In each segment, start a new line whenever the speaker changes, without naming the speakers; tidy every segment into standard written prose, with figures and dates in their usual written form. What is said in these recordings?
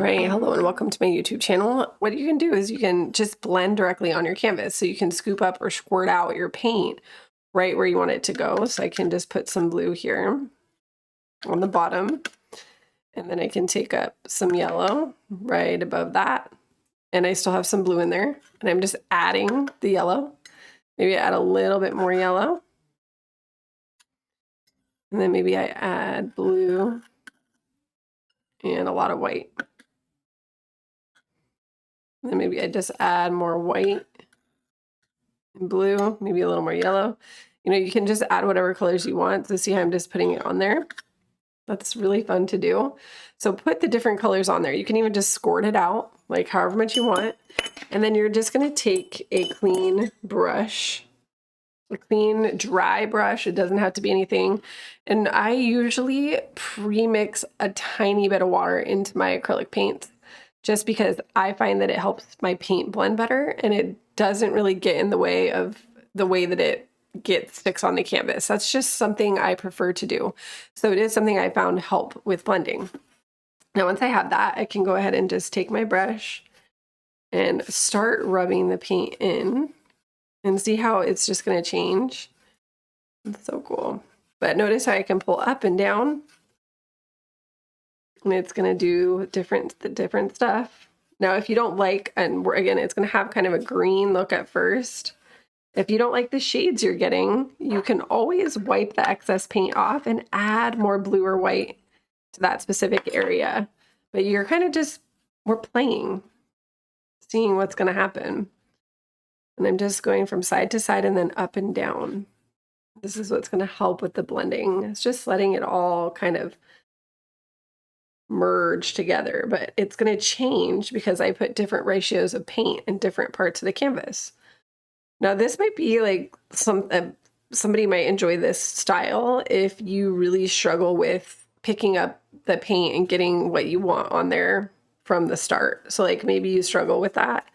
Alright, hello and welcome to my YouTube channel. What you can do is you can just blend directly on your canvas. So you can scoop up or squirt out your paint right where you want it to go. So I can just put some blue here on the bottom. And then I can take up some yellow right above that. And I still have some blue in there. And I'm just adding the yellow. Maybe add a little bit more yellow. And then maybe I add blue and a lot of white. And then maybe I just add more white and blue, maybe a little more yellow. You know, you can just add whatever colors you want. So see how I'm just putting it on there? That's really fun to do. So put the different colors on there. You can even just squirt it out, like however much you want. And then you're just gonna take a clean brush, a clean dry brush. It doesn't have to be anything. And I usually pre-mix a tiny bit of water into my acrylic paints, just because I find that it helps my paint blend better and it doesn't really get in the way of the way that it sticks on the canvas. That's just something I prefer to do. So it is something I found help with blending. Now, once I have that, I can go ahead and just take my brush and start rubbing the paint in and see how it's just gonna change. It's so cool. But notice how I can pull up and down. And it's going to do different stuff. Now, if you don't like, and again, it's going to have kind of a green look at first. If you don't like the shades you're getting, you can always wipe the excess paint off and add more blue or white to that specific area. But you're kind of just, we're playing, seeing what's going to happen. And I'm just going from side to side and then up and down. This is what's going to help with the blending. It's just letting it all kind of merge together, but it's going to change because I put different ratios of paint in different parts of the canvas. Now, this might be like somebody might enjoy this style if you really struggle with picking up the paint and getting what you want on there from the start. So like maybe you struggle with that.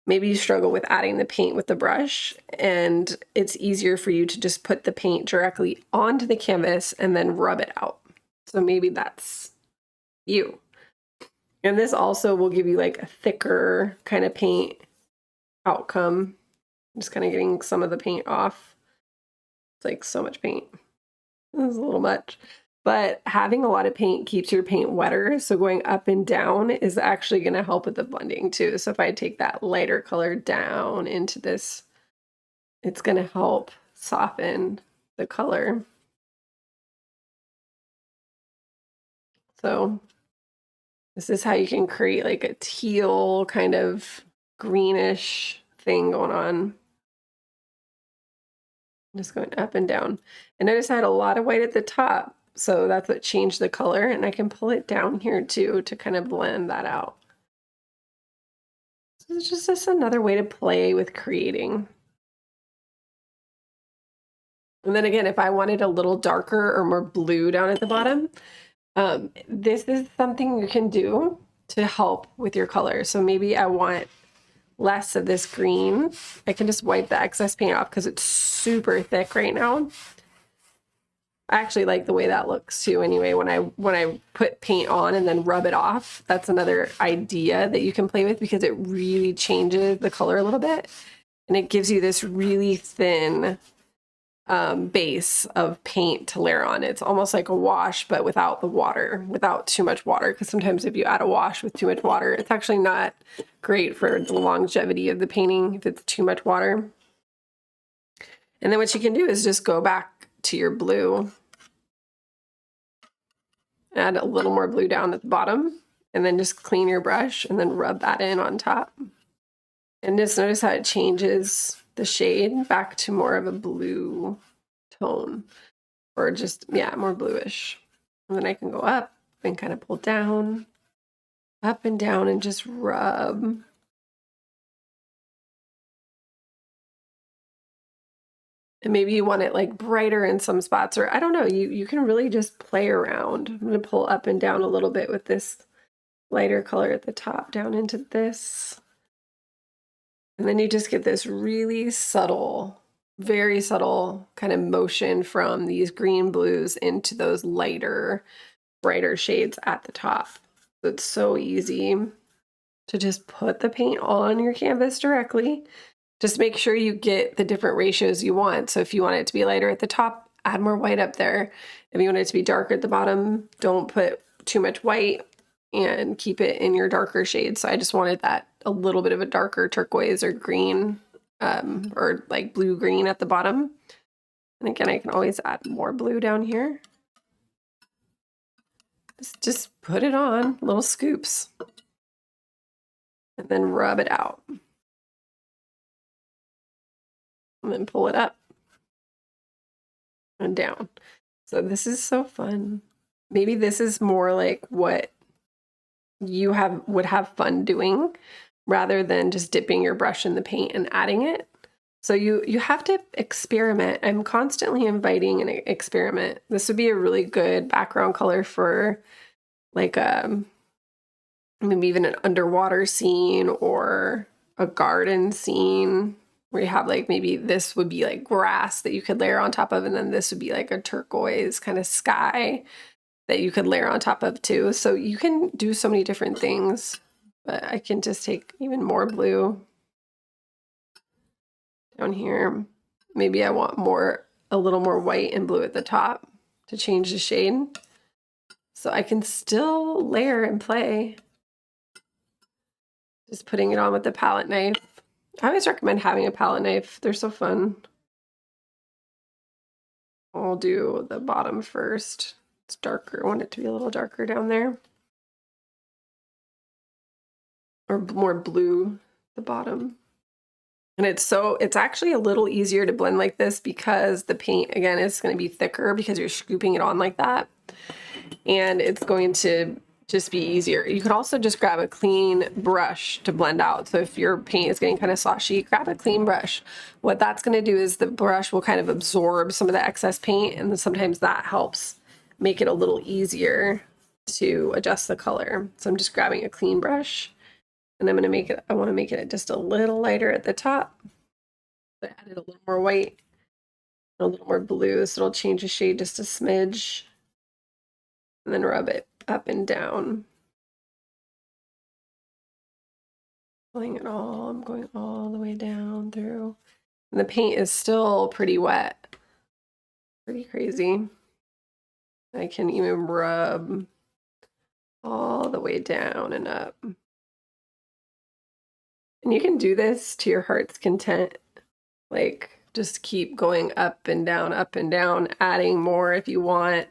Maybe you struggle with adding the paint with the brush, and it's easier for you to just put the paint directly onto the canvas and then rub it out. So maybe that's you. And this also will give you like a thicker kind of paint outcome. I'm just kind of getting some of the paint off. It's like so much paint. This is a little much. But having a lot of paint keeps your paint wetter. So going up and down is actually going to help with the blending too. So if I take that lighter color down into this, it's going to help soften the color. So this is how you can create like a teal kind of greenish thing going on. Just going up and down. And notice I had a lot of white at the top, so that's what changed the color. And I can pull it down here too to kind of blend that out. So it's just another way to play with creating. And then again, if I wanted a little darker or more blue down at the bottom, this is something you can do to help with your color. So maybe I want less of this green. I can just wipe the excess paint off because it's super thick right now. I actually like the way that looks too anyway when I put paint on and then rub it off. That's another idea that you can play with because it really changes the color a little bit and it gives you this really thin base of paint to layer on. It's almost like a wash, but without the water, without too much water. Because sometimes if you add a wash with too much water, it's actually not great for the longevity of the painting if it's too much water. And then what you can do is just go back to your blue, add a little more blue down at the bottom, and then just clean your brush and then rub that in on top. And just notice how it changes the shade back to more of a blue tone, or just, yeah, more bluish. And then I can go up and kind of pull down, up and down, and just rub. And maybe you want it like brighter in some spots, or I don't know, you can really just play around. I'm going to pull up and down a little bit with this lighter color at the top down into this. And then you just get this really subtle, very subtle kind of motion from these green blues into those lighter, brighter shades at the top. It's so easy to just put the paint on your canvas directly. Just make sure you get the different ratios you want. So if you want it to be lighter at the top, add more white up there. If you want it to be darker at the bottom, don't put too much white and keep it in your darker shade. So I just wanted that a little bit of a darker turquoise or green, or like blue green at the bottom. And again, I can always add more blue down here. Just put it on, little scoops, and then rub it out. And then pull it up and down. So this is so fun. Maybe this is more like what you would have fun doing rather than just dipping your brush in the paint and adding it. So you have to experiment. I'm constantly inviting an experiment. This would be a really good background color for like maybe even an underwater scene or a garden scene where you have like, maybe this would be like grass that you could layer on top of, and then this would be like a turquoise kind of sky that you could layer on top of too. So you can do so many different things, but I can just take even more blue down here. Maybe I want a little more white and blue at the top to change the shade. So I can still layer and play. Just putting it on with the palette knife. I always recommend having a palette knife. They're so fun. I'll do the bottom first. It's darker. I want it to be a little darker down there. Or more blue, the bottom. And it's actually a little easier to blend like this because the paint, again, is going to be thicker because you're scooping it on like that. And it's going to just be easier. You can also just grab a clean brush to blend out. So if your paint is getting kind of sloshy, grab a clean brush. What that's going to do is the brush will kind of absorb some of the excess paint, and then sometimes that helps make it a little easier to adjust the color. So I'm just grabbing a clean brush, and I'm going to make it, I want to make it just a little lighter at the top. I added a little more white, a little more blue, so it'll change the shade just a smidge, and then rub it up and down. Pulling it all, I'm going all the way down through. And the paint is still pretty wet. Pretty crazy. I can even rub all the way down and up. And you can do this to your heart's content. Like, just keep going up and down, adding more if you want.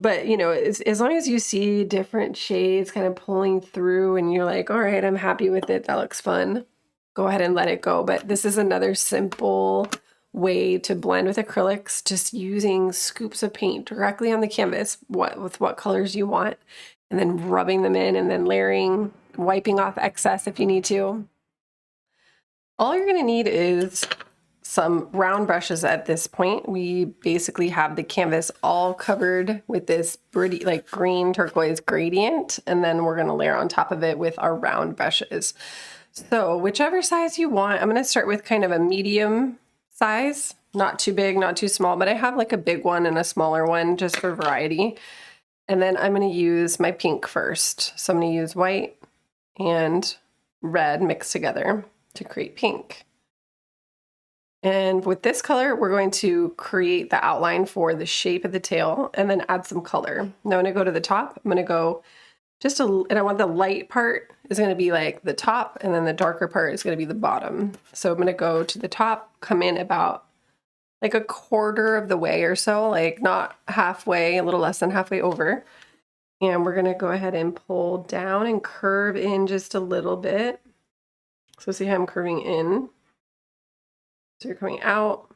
But, you know, as long as you see different shades kind of pulling through and you're like, all right, I'm happy with it, that looks fun, go ahead and let it go. But this is another simple way to blend with acrylics, just using scoops of paint directly on the canvas, with what colors you want, and then rubbing them in and then layering, wiping off excess if you need to. All you're going to need is some round brushes at this point. We basically have the canvas all covered with this pretty like green turquoise gradient, and then we're going to layer on top of it with our round brushes. So whichever size you want, I'm going to start with kind of a medium size, not too big, not too small, but I have like a big one and a smaller one just for variety. And then I'm going to use my pink first. So I'm going to use white and red mixed together to create pink. And with this color, we're going to create the outline for the shape of the tail and then add some color. Now when I go to the top, I'm going to go and I want the light part is going to be like the top, and then the darker part is going to be the bottom. So I'm going to go to the top, come in about like a quarter of the way or so, like not halfway, a little less than halfway over. And we're going to go ahead and pull down and curve in just a little bit. So see how I'm curving in? So you're coming out,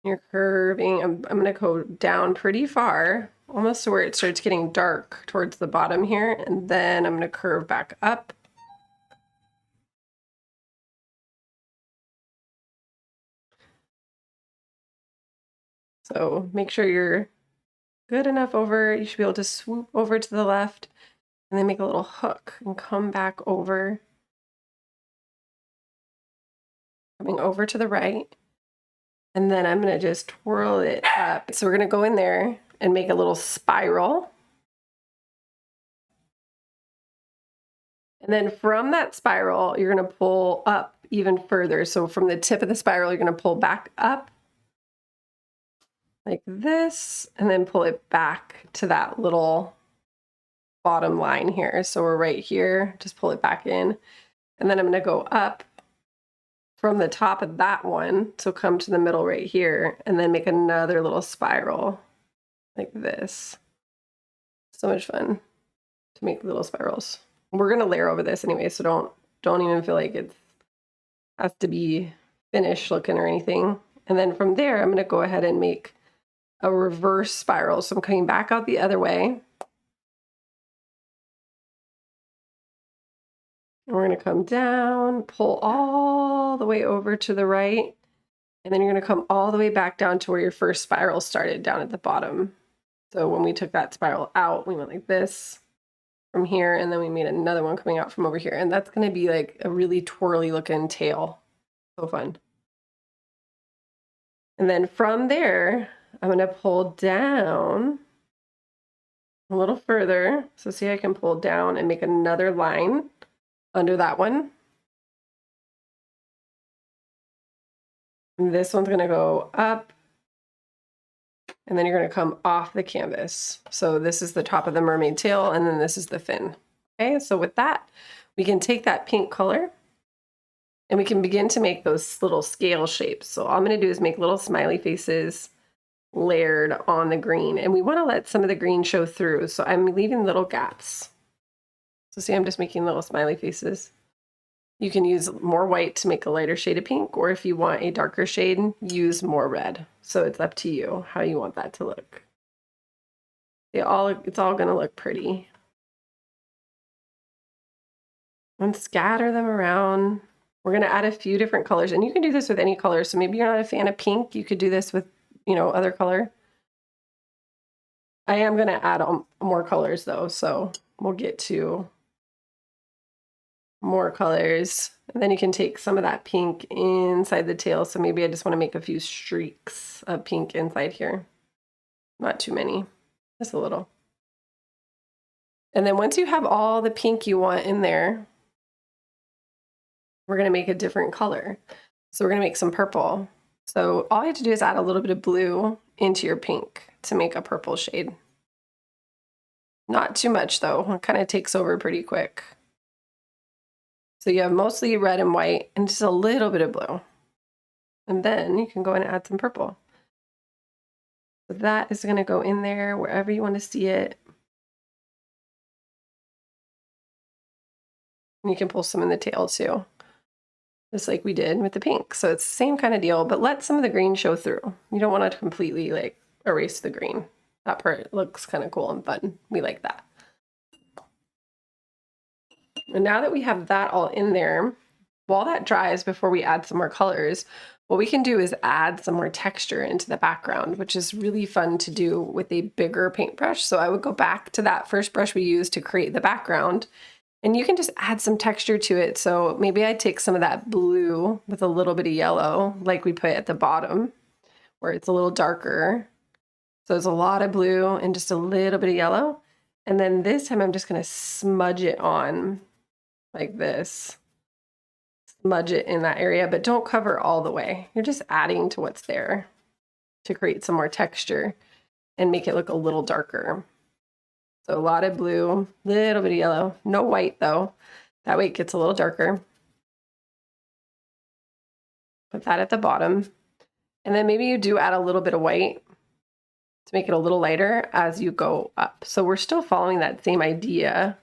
you're curving. I'm going to go down pretty far, almost to where it starts getting dark towards the bottom here. And then I'm going to curve back up. So make sure you're good enough over. You should be able to swoop over to the left and then make a little hook and come back over. Coming over to the right. And then I'm going to just twirl it up. So we're going to go in there and make a little spiral. And then from that spiral, you're going to pull up even further. So from the tip of the spiral, you're going to pull back up like this, and then pull it back to that little bottom line here. So we're right here, just pull it back in. And then I'm going to go up from the top of that one. So come to the middle right here, and then make another little spiral like this. So much fun to make little spirals. We're going to layer over this anyway, so don't even feel like it has to be finished looking or anything. And then from there, I'm going to go ahead and make a reverse spiral. So I'm coming back out the other way. And we're going to come down, pull all the way over to the right, and then you're going to come all the way back down to where your first spiral started, down at the bottom. So when we took that spiral out, we went like this from here, and then we made another one coming out from over here. And that's going to be like a really twirly looking tail. So fun. And then from there, I'm going to pull down a little further. So see, I can pull down and make another line under that one. And this one's going to go up, and then you're going to come off the canvas. So this is the top of the mermaid tail, and then this is the fin. Okay, so with that, we can take that pink color and we can begin to make those little scale shapes. So all I'm going to do is make little smiley faces layered on the green, and we want to let some of the green show through. So I'm leaving little gaps. So see, I'm just making little smiley faces. You can use more white to make a lighter shade of pink, or if you want a darker shade, use more red. So it's up to you how you want that to look. It's all going to look pretty. And scatter them around. We're going to add a few different colors, and you can do this with any color. So maybe you're not a fan of pink. You could do this with, other color. I am going to add more colors though, so we'll get to more colors. And then you can take some of that pink inside the tail. So maybe I just want to make a few streaks of pink inside here. Not too many, just a little. And then once you have all the pink you want in there, we're going to make a different color. So we're going to make some purple. So all you have to do is add a little bit of blue into your pink to make a purple shade. Not too much though, it kind of takes over pretty quick. So you have mostly red and white and just a little bit of blue. And then you can go in and add some purple. So that is going to go in there wherever you want to see it. And you can pull some in the tail too, just like we did with the pink. So it's the same kind of deal, but let some of the green show through. You don't want to completely like erase the green. That part looks kind of cool and fun. We like that. And now that we have that all in there, while that dries before we add some more colors, what we can do is add some more texture into the background, which is really fun to do with a bigger paintbrush. So I would go back to that first brush we used to create the background, and you can just add some texture to it. So maybe I take some of that blue with a little bit of yellow, like we put at the bottom, where it's a little darker. So there's a lot of blue and just a little bit of yellow. And then this time I'm just going to smudge it on like this. Smudge it in that area, but don't cover all the way. You're just adding to what's there to create some more texture and make it look a little darker. So a lot of blue, little bit of yellow, no white though. That way it gets a little darker. Put that at the bottom. And then maybe you do add a little bit of white to make it a little lighter as you go up. So we're still following that same idea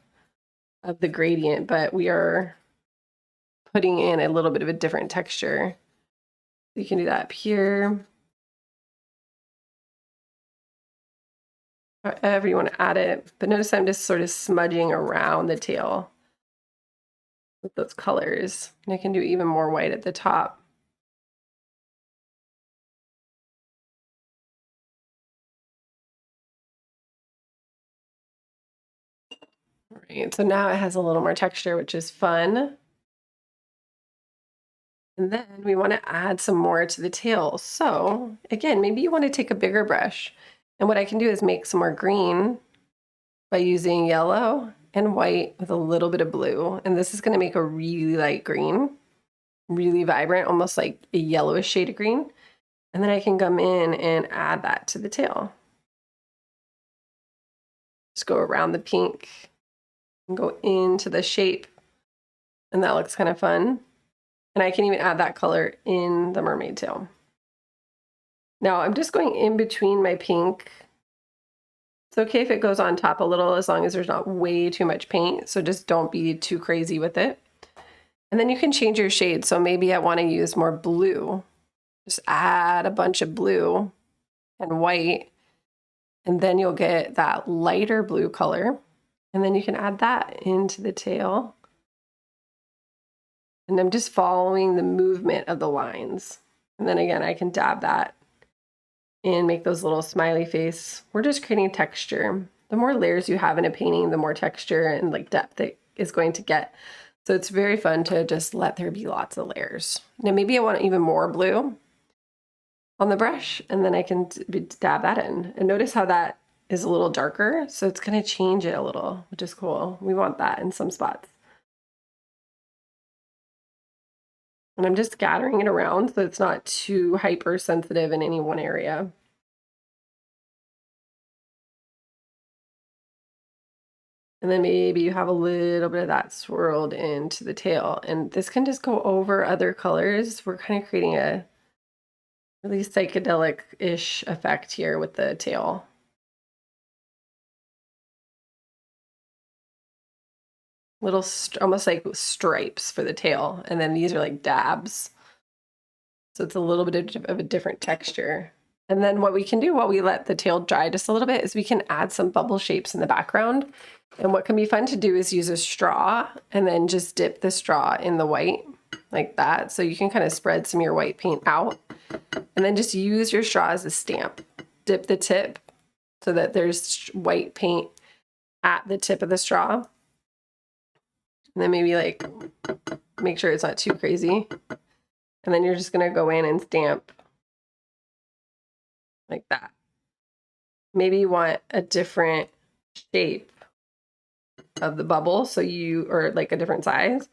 of the gradient, but we are putting in a little bit of a different texture. You can do that up here. However you want to add it. But notice I'm just sort of smudging around the tail with those colors. And I can do even more white at the top. All right, so now it has a little more texture, which is fun. And then we want to add some more to the tail. So again, maybe you want to take a bigger brush. And what I can do is make some more green by using yellow and white with a little bit of blue. And this is going to make a really light green, really vibrant, almost like a yellowish shade of green. And then I can come in and add that to the tail. Just go around the pink and go into the shape. And that looks kind of fun. And I can even add that color in the mermaid tail. Now I'm just going in between my pink. It's okay if it goes on top a little as long as there's not way too much paint. So just don't be too crazy with it. And then you can change your shade. So maybe I want to use more blue. Just add a bunch of blue and white. And then you'll get that lighter blue color. And then you can add that into the tail. And I'm just following the movement of the lines. And then again, I can dab that and make those little smiley face. We're just creating texture. The more layers you have in a painting, the more texture and like depth it is going to get. So it's very fun to just let there be lots of layers. Now maybe I want even more blue on the brush, and then I can dab that in. And notice how that is a little darker. So it's gonna change it a little, which is cool. We want that in some spots. And I'm just scattering it around so it's not too hypersensitive in any one area. And then maybe you have a little bit of that swirled into the tail. And this can just go over other colors. We're kind of creating a really psychedelic-ish effect here with the tail. Little, almost like stripes for the tail. And then these are like dabs. So it's a little bit of a different texture. And then what we can do while we let the tail dry just a little bit is we can add some bubble shapes in the background. And what can be fun to do is use a straw and then just dip the straw in the white like that. So you can kind of spread some of your white paint out and then just use your straw as a stamp. Dip the tip so that there's white paint at the tip of the straw. And then maybe like make sure it's not too crazy. And then you're just gonna go in and stamp like that. Maybe you want a different shape of the bubble, so or like a different size.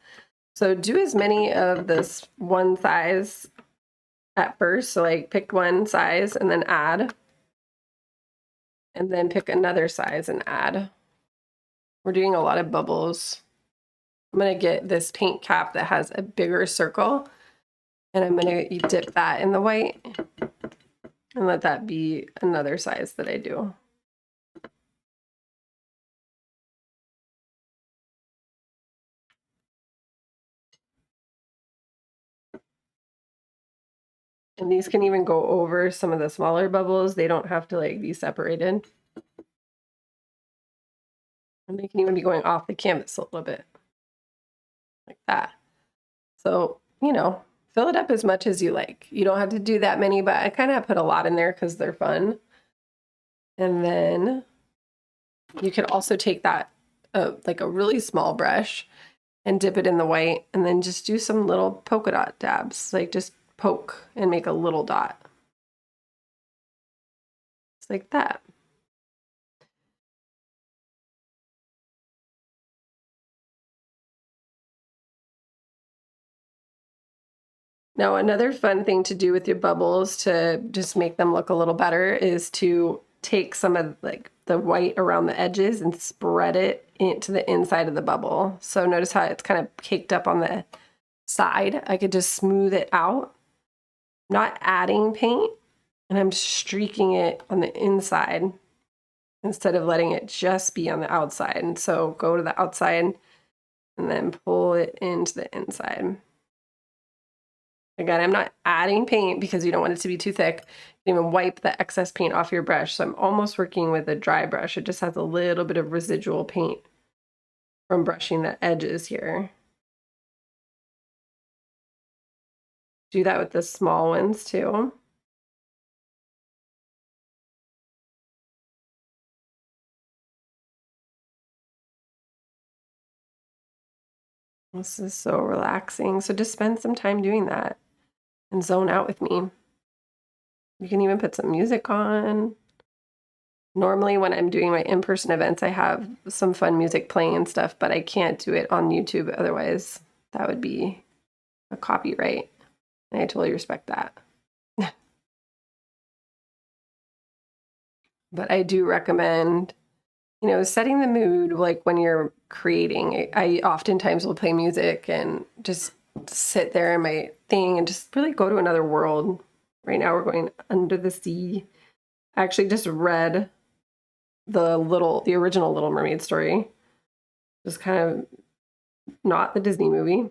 So do as many of this one size at first. So like pick one size and then add. And then pick another size and add. We're doing a lot of bubbles. I'm gonna get this paint cap that has a bigger circle and I'm gonna dip that in the white and let that be another size that I do. And these can even go over some of the smaller bubbles. They don't have to like be separated. And they can even be going off the canvas a little bit like that. So, you know, fill it up as much as you like. You don't have to do that many, but I kind of put a lot in there because they're fun. And then you can also take that like a really small brush and dip it in the white and then just do some little polka dot dabs, like just poke and make a little dot. It's like that. Now, another fun thing to do with your bubbles to just make them look a little better is to take some of like the white around the edges and spread it into the inside of the bubble. So notice how it's kind of caked up on the side. I could just smooth it out, not adding paint, and I'm streaking it on the inside instead of letting it just be on the outside. And so go to the outside and then pull it into the inside. Again, I'm not adding paint because you don't want it to be too thick. You can even wipe the excess paint off your brush. So I'm almost working with a dry brush. It just has a little bit of residual paint from brushing the edges here. Do that with the small ones too. This is so relaxing. So just spend some time doing that and zone out with me. You can even put some music on. Normally when I'm doing my in-person events, I have some fun music playing and stuff, but I can't do it on YouTube. Otherwise, that would be a copyright. And I totally respect that. But I do recommend, setting the mood like when you're creating. I oftentimes will play music and just sit there in my thing and just really go to another world. Right now we're going under the sea. I actually just read the original Little Mermaid story. Just kind of not the Disney movie.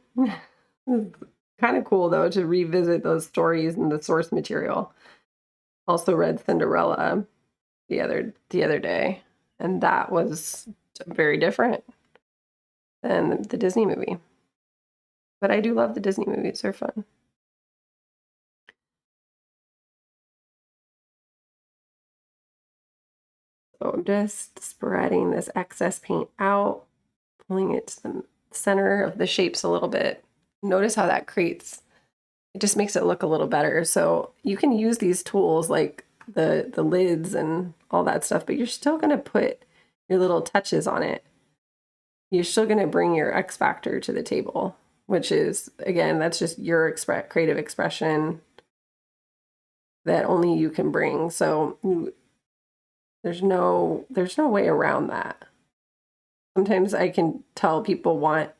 Kind of cool though to revisit those stories and the source material. Also read Cinderella the other day, and that was very different than the Disney movie. But I do love the Disney movies; they're fun. So I'm just spreading this excess paint out, pulling it to the center of the shapes a little bit. Notice how that creates, it just makes it look a little better. So you can use these tools like the lids and all that stuff, but you're still going to put your little touches on it. You're still going to bring your X factor to the table, which is, again, that's just your creative expression that only you can bring. So there's no way around that. Sometimes I can tell people want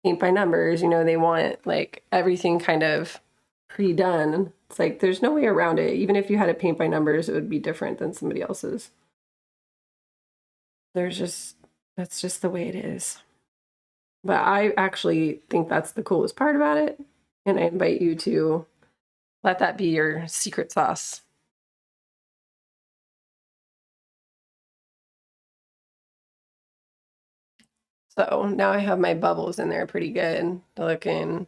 paint by numbers, they want like everything kind of pre-done. It's like there's no way around it. Even if you had a paint by numbers, it would be different than somebody else's. That's just the way it is. But I actually think that's the coolest part about it. And I invite you to let that be your secret sauce. So now I have my bubbles in there pretty good. Looking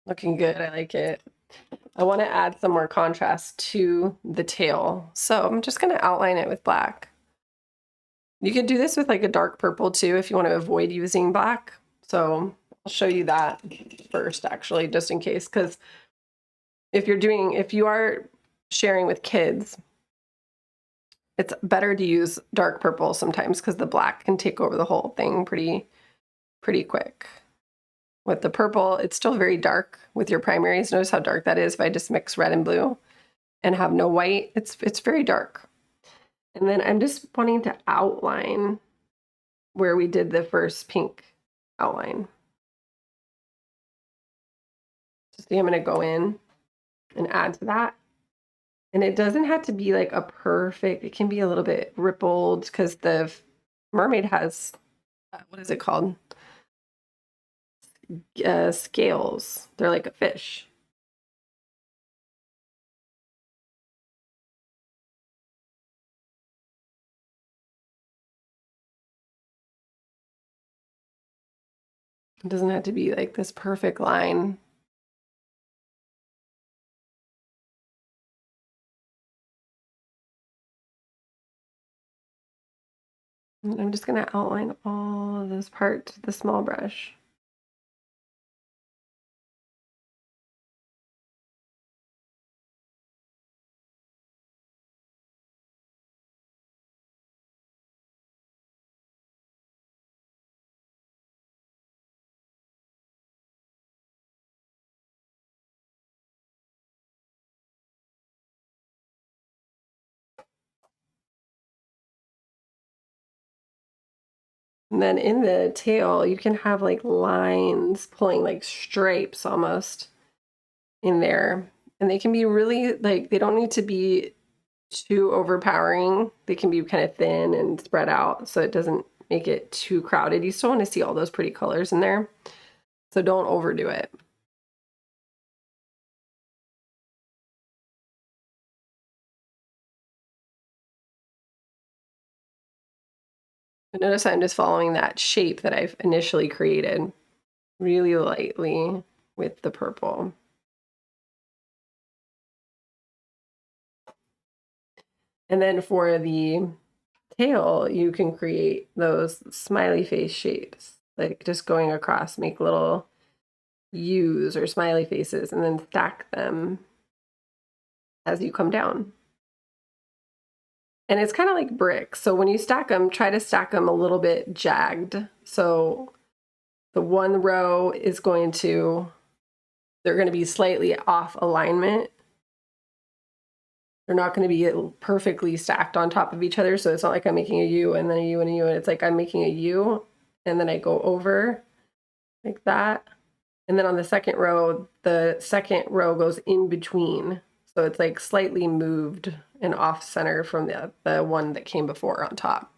good. I like it. I want to add some more contrast to the tail. So I'm just going to outline it with black. You could do this with like a dark purple too if you want to avoid using black. So I'll show you that first actually, just in case, because if you are sharing with kids, it's better to use dark purple sometimes because the black can take over the whole thing pretty quick. With the purple, it's still very dark with your primaries. Notice how dark that is if I just mix red and blue and have no white. It's very dark. And then I'm just wanting to outline where we did the first pink outline. So see, I'm going to go in and add to that. And it doesn't have to be like a perfect, it can be a little bit rippled because the mermaid has, what is it called? Scales. They're like a fish. It doesn't have to be like this perfect line. And I'm just going to outline all of those parts with the small brush. And then in the tail, you can have like lines pulling like stripes almost in there. And they can be really like, they don't need to be too overpowering. They can be kind of thin and spread out so it doesn't make it too crowded. You still want to see all those pretty colors in there. So don't overdo it. But notice I'm just following that shape that I've initially created really lightly with the purple. And then for the tail, you can create those smiley face shapes, like just going across, make little U's or smiley faces, and then stack them as you come down. And it's kind of like bricks. So when you stack them, try to stack them a little bit jagged. So the one row is they're going to be slightly off alignment. They're not going to be perfectly stacked on top of each other. So it's not like I'm making a U and then a U and a U. And it's like I'm making a U and then I go over like that. And then on the second row goes in between. So it's like slightly moved and off center from the one that came before on top.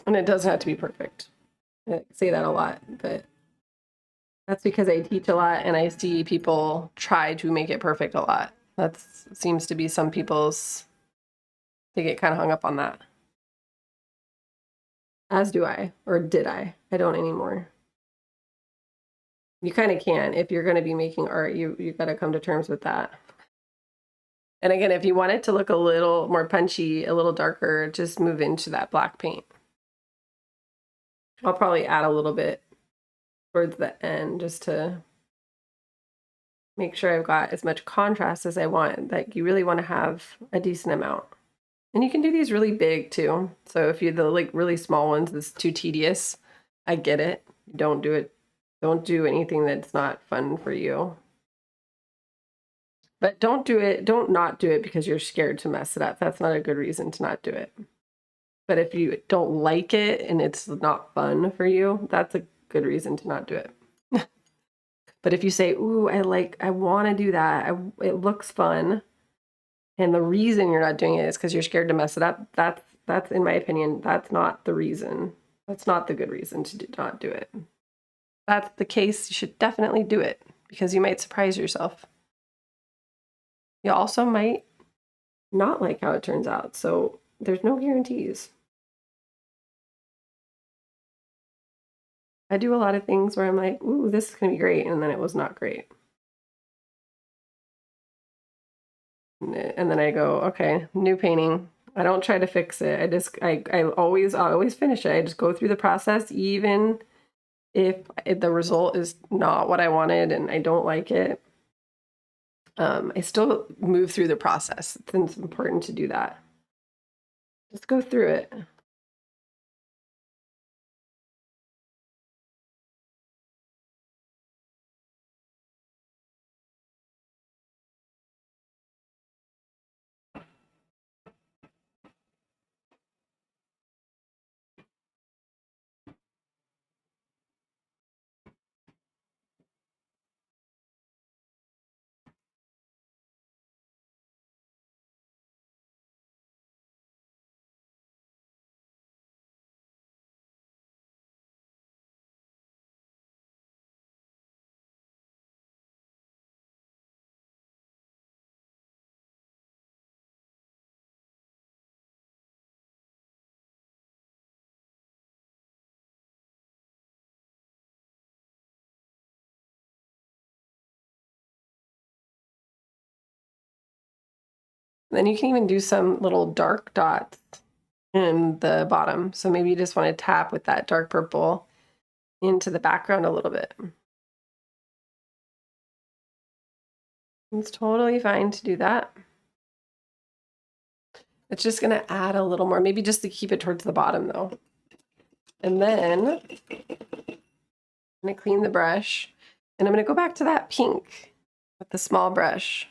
And it doesn't have to be perfect. I say that a lot, but that's because I teach a lot and I see people try to make it perfect a lot. That seems to be some people's, they get kind of hung up on that. As do I, or did I? I don't anymore. You kind of can. If you're going to be making art, you got to come to terms with that. And again, if you want it to look a little more punchy, a little darker, just move into that black paint. I'll probably add a little bit towards the end just to make sure I've got as much contrast as I want. Like you really want to have a decent amount. And you can do these really big too. So if you the like really small ones, it's too tedious. I get it. Don't do it. Don't do anything that's not fun for you. But don't not do it because you're scared to mess it up. That's not a good reason to not do it. But if you don't like it and it's not fun for you, that's a good reason to not do it. But if you say, ooh, I want to do that. It looks fun. And the reason you're not doing it is because you're scared to mess it up. That's in my opinion, that's not the reason. That's not the good reason to not do it. If that's the case, you should definitely do it because you might surprise yourself. You also might not like how it turns out. So there's no guarantees. I do a lot of things where I'm like, ooh, this is going to be great. And then it was not great. And then I go, okay, new painting. I don't try to fix it. I always finish it. I just go through the process, even if the result is not what I wanted and I don't like it. I still move through the process. It's important to do that. Just go through it. Then you can even do some little dark dots in the bottom. So maybe you just want to tap with that dark purple into the background a little bit. It's totally fine to do that. It's just going to add a little more, maybe just to keep it towards the bottom though. And then I'm going to clean the brush and I'm going to go back to that pink with the small brush.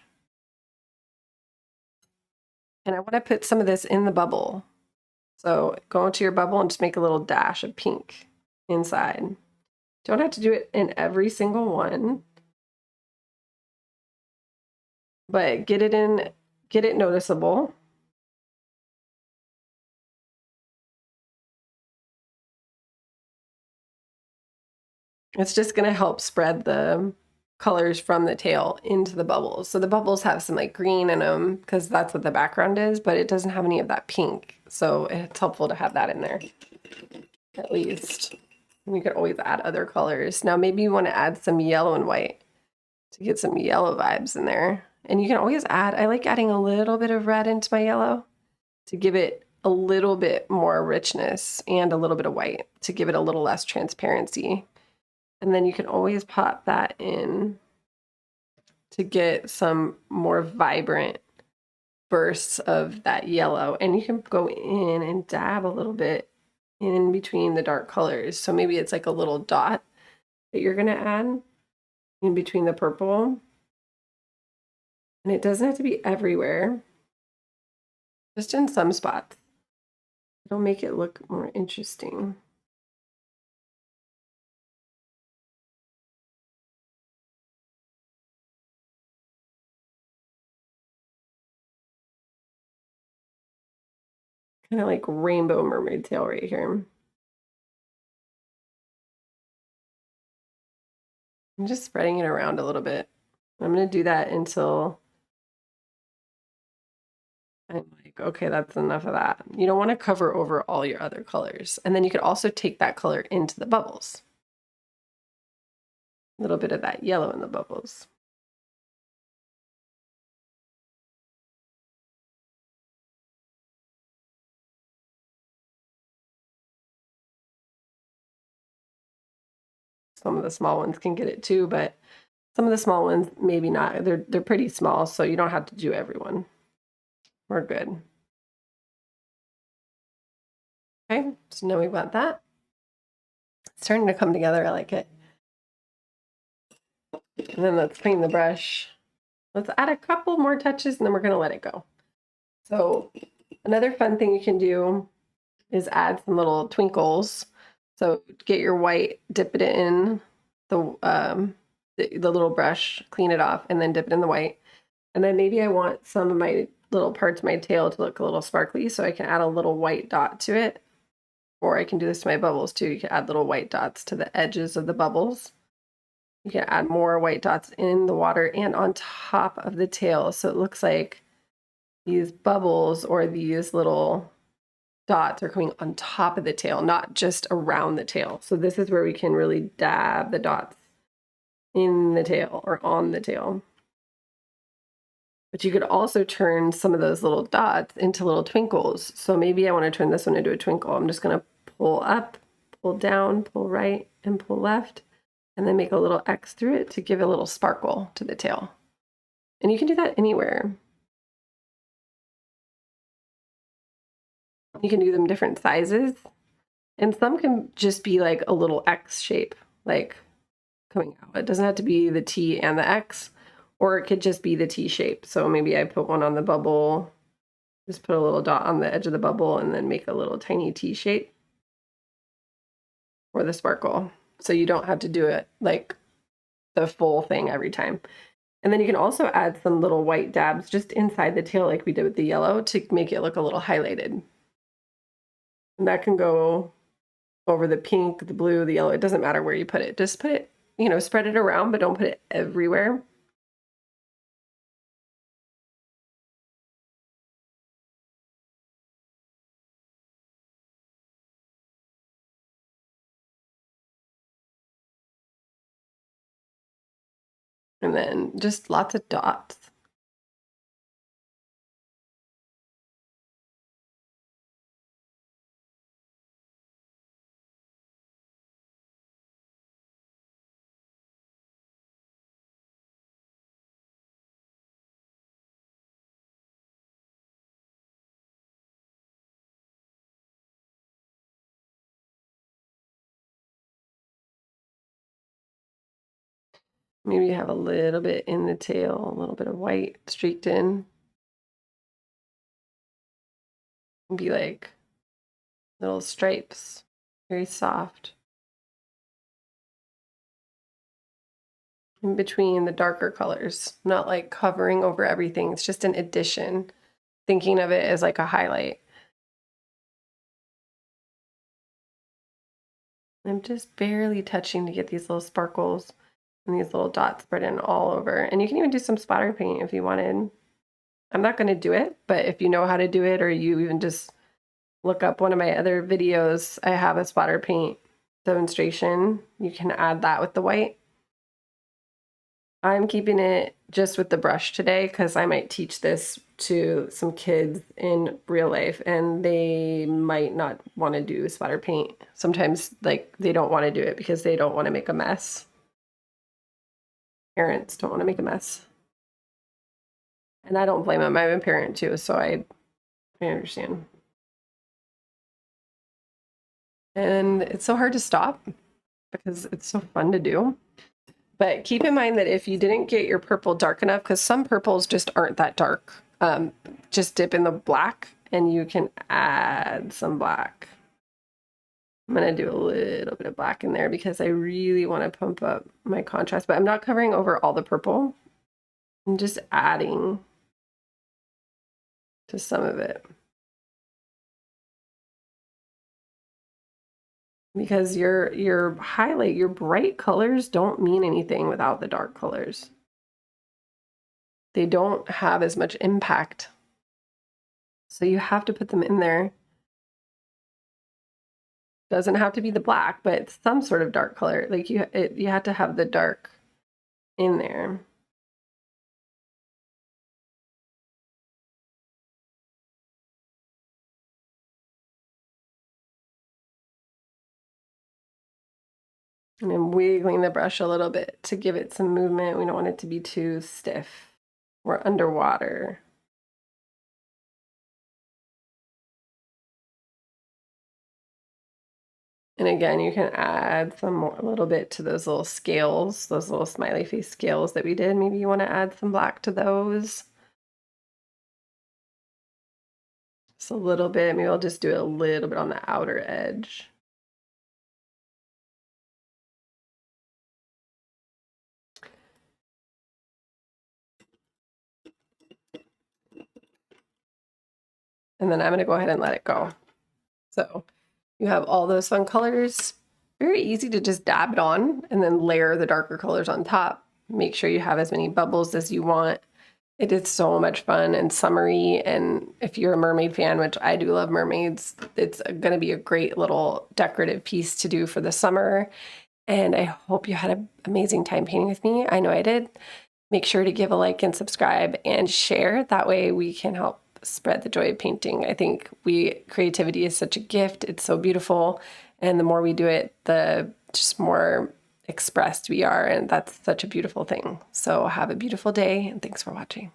And I want to put some of this in the bubble. So go into your bubble and just make a little dash of pink inside. Don't have to do it in every single one, but get it noticeable. It's just going to help spread the colors from the tail into the bubbles. So the bubbles have some like green in them because that's what the background is, but it doesn't have any of that pink. So it's helpful to have that in there, at least. You could always add other colors. Now maybe you want to add some yellow and white to get some yellow vibes in there. And you can always add, I like adding a little bit of red into my yellow to give it a little bit more richness and a little bit of white to give it a little less transparency. And then you can always pop that in to get some more vibrant bursts of that yellow. And you can go in and dab a little bit in between the dark colors. So maybe it's like a little dot that you're going to add in between the purple. And it doesn't have to be everywhere, just in some spots. It'll make it look more interesting. Kind of like rainbow mermaid tail right here. I'm just spreading it around a little bit. I'm going to do that until I'm like, okay, that's enough of that. You don't want to cover over all your other colors. And then you could also take that color into the bubbles. A little bit of that yellow in the bubbles. Some of the small ones can get it too, but some of the small ones, maybe not. They're pretty small, so you don't have to do everyone. We're good. Okay, so now we've got that. It's starting to come together. I like it. And then let's clean the brush. Let's add a couple more touches and then we're going to let it go. So another fun thing you can do is add some little twinkles. So get your white, dip it in the little brush, clean it off, and then dip it in the white. And then maybe I want some of my little parts of my tail to look a little sparkly, so I can add a little white dot to it. Or I can do this to my bubbles too. You can add little white dots to the edges of the bubbles. You can add more white dots in the water and on top of the tail. So it looks like these bubbles or these little dots are coming on top of the tail, not just around the tail. So this is where we can really dab the dots in the tail or on the tail. But you could also turn some of those little dots into little twinkles. So maybe I want to turn this one into a twinkle. I'm just going to pull up, pull down, pull right, and pull left, and then make a little X through it to give a little sparkle to the tail. And you can do that anywhere. You can do them different sizes, and some can just be like a little X shape, like coming out. It doesn't have to be the T and the X, or it could just be the T shape. So maybe I put one on the bubble, just put a little dot on the edge of the bubble, and then make a little tiny T shape for the sparkle. So you don't have to do it like the full thing every time. And then you can also add some little white dabs just inside the tail like we did with the yellow to make it look a little highlighted. And that can go over the pink, the blue, the yellow. It doesn't matter where you put it. Just put it, you know, spread it around, but don't put it everywhere. And then just lots of dots. Maybe you have a little bit in the tail, a little bit of white streaked in. Be like little stripes, very soft. In between the darker colors, not like covering over everything. It's just an addition, thinking of it as like a highlight. I'm just barely touching to get these little sparkles and these little dots spread in all over. And you can even do some splatter paint if you wanted. I'm not going to do it, but if you know how to do it, or you even just look up one of my other videos, I have a splatter paint demonstration. You can add that with the white. I'm keeping it just with the brush today because I might teach this to some kids in real life and they might not want to do splatter paint. Sometimes like they don't want to do it because they don't want to make a mess. Parents don't want to make a mess. And I don't blame them. I'm a parent too, so I understand. And it's so hard to stop because it's so fun to do. But keep in mind that if you didn't get your purple dark enough, because some purples just aren't that dark, just dip in the black and you can add some black. I'm going to do a little bit of black in there because I really want to pump up my contrast, but I'm not covering over all the purple. I'm just adding to some of it. Because your highlight, your bright colors don't mean anything without the dark colors. They don't have as much impact. So you have to put them in there. Doesn't have to be the black, but some sort of dark color. Like you have to have the dark in there. And I'm wiggling the brush a little bit to give it some movement. We don't want it to be too stiff. We're underwater. And again, you can add some more, a little bit to those little scales, those little smiley face scales that we did. Maybe you want to add some black to those. Just a little bit. Maybe I'll just do a little bit on the outer edge. And then I'm going to go ahead and let it go. So you have all those fun colors. Very easy to just dab it on and then layer the darker colors on top. Make sure you have as many bubbles as you want. It is so much fun and summery. And if you're a mermaid fan, which I do love mermaids, it's going to be a great little decorative piece to do for the summer. And I hope you had an amazing time painting with me. I know I did. Make sure to give a like and subscribe and share. That way we can help spread the joy of painting. I think creativity is such a gift. It's so beautiful. And the more we do it, the just more expressed we are. And that's such a beautiful thing. So have a beautiful day and thanks for watching.